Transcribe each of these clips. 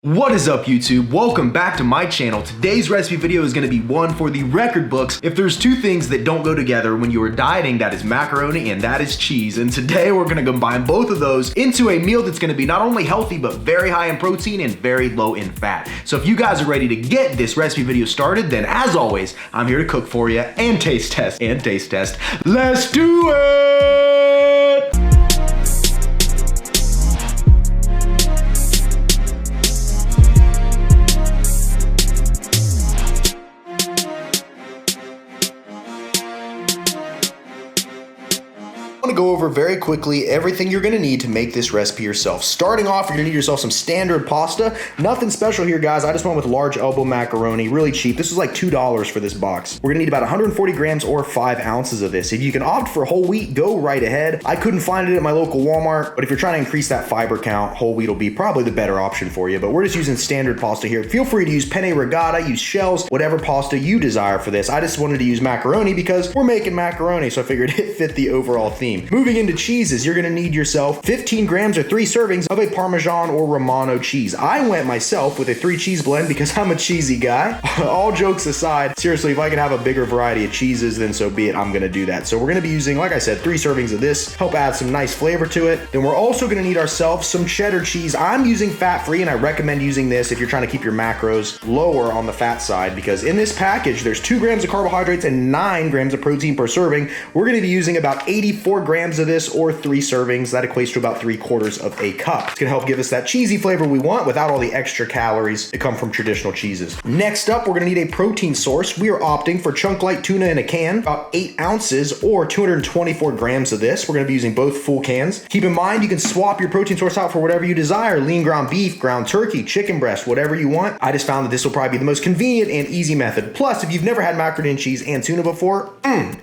What is up, YouTube? Welcome back to my channel. Today's recipe video is going to be one for the record books. If there's two things that don't go together when you are dieting, that is macaroni and that is cheese. And today we're going to combine both of those into a meal that's going to be not only healthy, but very high in protein and very low in fat. So if you guys are ready to get this recipe video started, then as always, I'm here to cook for you and taste test. Let's do it! I'm gonna go over very quickly everything you're gonna need to make this recipe yourself. Starting off, you're gonna need yourself some standard pasta. Nothing special here, guys. I just went with large elbow macaroni, really cheap. This was like $2 for this box. We're gonna need about 140 grams or 5 ounces of this. If you can opt for whole wheat, go right ahead. I couldn't find it at my local Walmart, but if you're trying to increase that fiber count, whole wheat will be probably the better option for you, but we're just using standard pasta here. Feel free to use penne rigata, use shells, whatever pasta you desire for this. I just wanted to use macaroni because we're making macaroni, so I figured it fit the overall theme. Moving into cheeses, you're gonna need yourself 15 grams or 3 servings of a Parmesan or Romano cheese. I went myself with a 3 cheese blend because I'm a cheesy guy. All jokes aside, seriously, if I can have a bigger variety of cheeses, then so be it, I'm gonna do that. So we're gonna be using, like I said, 3 servings of this, help add some nice flavor to it. Then we're also gonna need ourselves some cheddar cheese. I'm using fat-free, and I recommend using this if you're trying to keep your macros lower on the fat side, because in this package, there's 2 grams of carbohydrates and 9 grams of protein per serving. We're gonna be using about 84 grams of this, or 3 servings. That equates to about 3/4 of a cup. It's gonna help give us that cheesy flavor we want without all the extra calories that come from traditional cheeses. Next up, we're gonna need a protein source. We are opting for chunk light tuna in a can, about 8 ounces or 224 grams of this. We're gonna be using both full cans. Keep in mind, you can swap your protein source out for whatever you desire. Lean ground beef, ground turkey, chicken breast, whatever you want. I just found that this will probably be the most convenient and easy method. Plus, if you've never had macaroni and cheese and tuna before,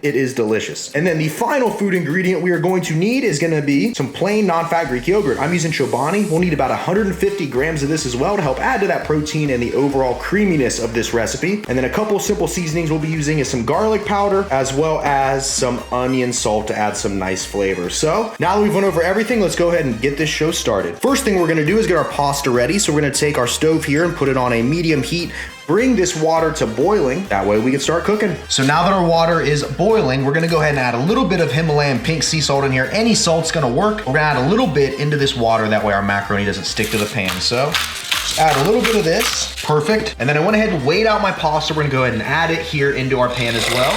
it is delicious. And then the final food ingredient we are going to need is going to be some plain non-fat Greek yogurt. I'm using Chobani. We'll need about 150 grams of this as well to help add to that protein and the overall creaminess of this recipe. And then a couple simple seasonings we'll be using is some garlic powder as well as some onion salt to add some nice flavor. So now that we've went over everything, let's go ahead and get this show started. First thing we're going to do is get our pasta ready. So we're going to take our stove here and put it on a medium heat. Bring this water to boiling. That way we can start cooking. So now that our water is boiling, we're gonna go ahead and add a little bit of Himalayan pink sea salt in here. Any salt's gonna work. We're gonna add a little bit into this water. That way our macaroni doesn't stick to the pan. So just add a little bit of this. Perfect. And then I went ahead and weighed out my pasta. We're gonna go ahead and add it here into our pan as well.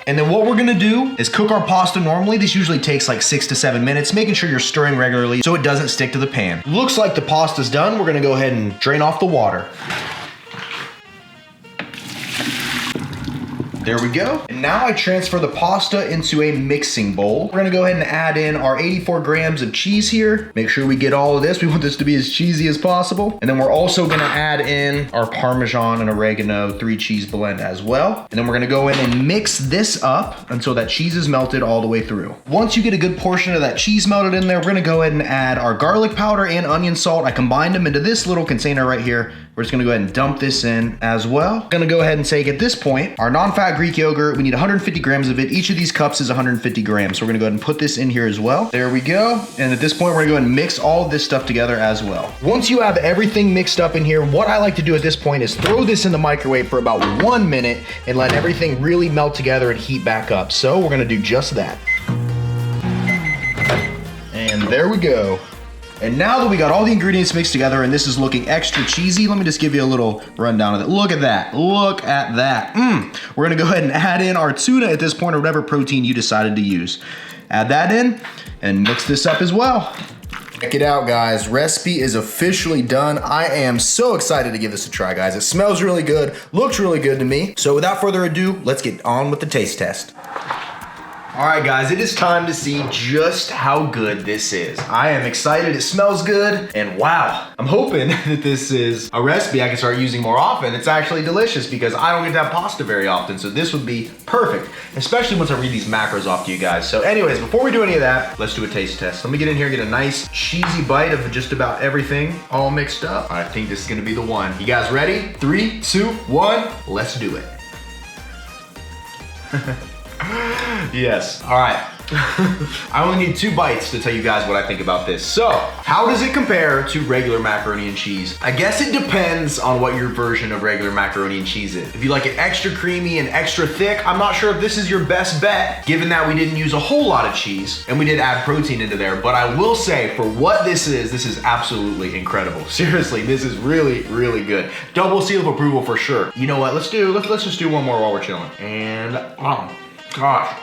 And then what we're gonna do is cook our pasta normally. This usually takes like 6 to 7 minutes, making sure you're stirring regularly so it doesn't stick to the pan. Looks like the pasta's done. We're gonna go ahead and drain off the water. There we go. And now I transfer the pasta into a mixing bowl. We're gonna go ahead and add in our 84 grams of cheese here. Make sure we get all of this. We want this to be as cheesy as possible. And then we're also gonna add in our Parmesan and oregano 3 cheese blend as well. And then we're gonna go in and mix this up until that cheese is melted all the way through. Once you get a good portion of that cheese melted in there, we're gonna go ahead and add our garlic powder and onion salt. I combined them into this little container right here. We're just gonna go ahead and dump this in as well. Gonna go ahead and take, at this point, our non-fat Greek yogurt. We need 150 grams of it. Each of these cups is 150 grams. So we're gonna go ahead and put this in here as well. There we go. And at this point, we're gonna go ahead and mix all of this stuff together as well. Once you have everything mixed up in here, what I like to do at this point is throw this in the microwave for about 1 minute and let everything really melt together and heat back up. So we're gonna do just that. And there we go. And now that we got all the ingredients mixed together and this is looking extra cheesy, let me just give you a little rundown of it. Look at that. Look at that. We're gonna go ahead and add in our tuna at this point, or whatever protein you decided to use. Add that in and mix this up as well. Check it out, guys. Recipe is officially done. I am so excited to give this a try, guys. It smells really good, looks really good to me. So without further ado, let's get on with the taste test. All right, guys, it is time to see just how good this is. I am excited, it smells good, and wow, I'm hoping that this is a recipe I can start using more often. It's actually delicious because I don't get to have pasta very often, so this would be perfect, especially once I read these macros off to you guys. So anyways, before we do any of that, let's do a taste test. Let me get in here and get a nice cheesy bite of just about everything all mixed up. I think this is gonna be the one. You guys ready? 3, 2, 1, let's do it. Yes, all right. I only need 2 bites to tell you guys what I think about this. So, how does it compare to regular macaroni and cheese? I guess it depends on what your version of regular macaroni and cheese is. If you like it extra creamy and extra thick, I'm not sure if this is your best bet, given that we didn't use a whole lot of cheese and we did add protein into there. But I will say, for what this is absolutely incredible. Seriously, this is really, really good. Double seal of approval for sure. You know what? Let's just do one more while we're chilling. And oh gosh.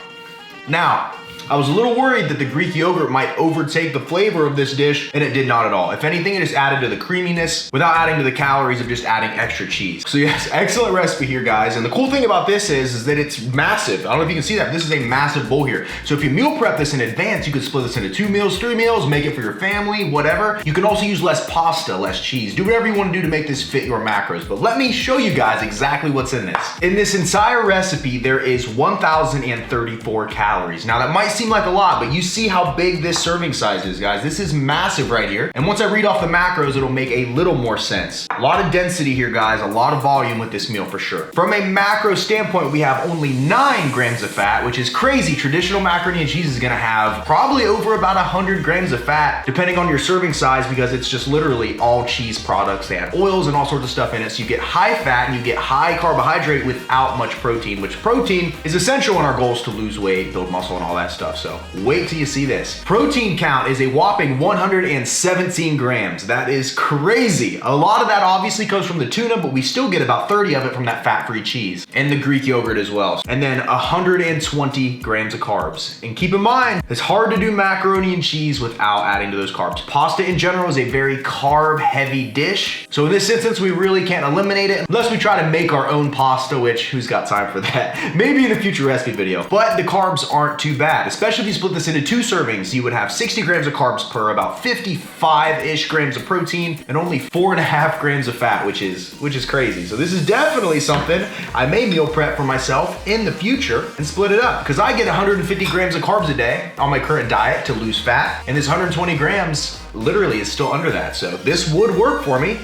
Now, I was a little worried that the Greek yogurt might overtake the flavor of this dish, and it did not at all. If anything, it just added to the creaminess without adding to the calories of just adding extra cheese. So yes, excellent recipe here, guys. And the cool thing about this is that it's massive. I don't know if you can see that. This is a massive bowl here. So if you meal prep this in advance, you could split this into 2 meals, 3 meals, make it for your family, whatever. You can also use less pasta, less cheese. Do whatever you want to do to make this fit your macros. But let me show you guys exactly what's in this. In this entire recipe, there is 1,034 calories. Now that might seem like a lot, but you see how big this serving size is, guys. This is massive right here. And once I read off the macros, it'll make a little more sense. A lot of density here, guys. A lot of volume with this meal for sure. From a macro standpoint, we have only 9 grams of fat, which is crazy. Traditional macaroni and cheese is gonna have probably over about 100 grams of fat, depending on your serving size, because it's just literally all cheese products. They add oils and all sorts of stuff in it. So you get high fat and you get high carbohydrate without much protein, which protein is essential in our goals to lose weight, build muscle, and all that stuff. So wait till you see this. Protein count is a whopping 117 grams. That is crazy. A lot of that obviously comes from the tuna, but we still get about 30 of it from that fat-free cheese and the Greek yogurt as well. And then 120 grams of carbs. And keep in mind, it's hard to do macaroni and cheese without adding to those carbs. Pasta in general is a very carb-heavy dish. So in this instance, we really can't eliminate it unless we try to make our own pasta, which who's got time for that? Maybe in a future recipe video. But the carbs aren't too bad, especially if you split this into 2 servings. You would have 60 grams of carbs per about 55-ish grams of protein and only 4.5 grams of fat, which is crazy. So this is definitely something I may meal prep for myself in the future and split it up, because I get 150 grams of carbs a day on my current diet to lose fat, and this 120 grams literally is still under that. So this would work for me.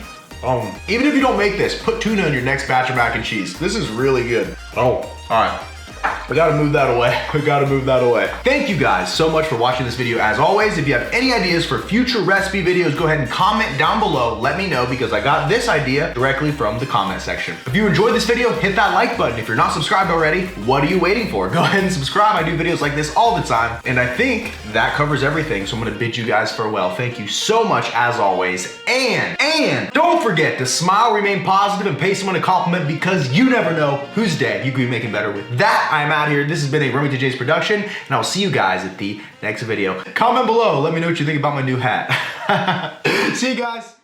Even if you don't make this, put tuna in your next batch of mac and cheese. This is really good. All right. We gotta move that away. We gotta move that away. Thank you guys so much for watching this video. As always, if you have any ideas for future recipe videos, go ahead and comment down below. Let me know, because I got this idea directly from the comment section. If you enjoyed this video, hit that like button. If you're not subscribed already, what are you waiting for? Go ahead and subscribe. I do videos like this all the time. And I think that covers everything. So I'm gonna bid you guys farewell. Thank you so much as always. And don't forget to smile, remain positive, and pay someone a compliment, because you never know whose day you could be making better with. That I'm out here. This has been a Remington J's production, and I'll see you guys at the next video. Comment below. Let me know what you think about my new hat. See you guys.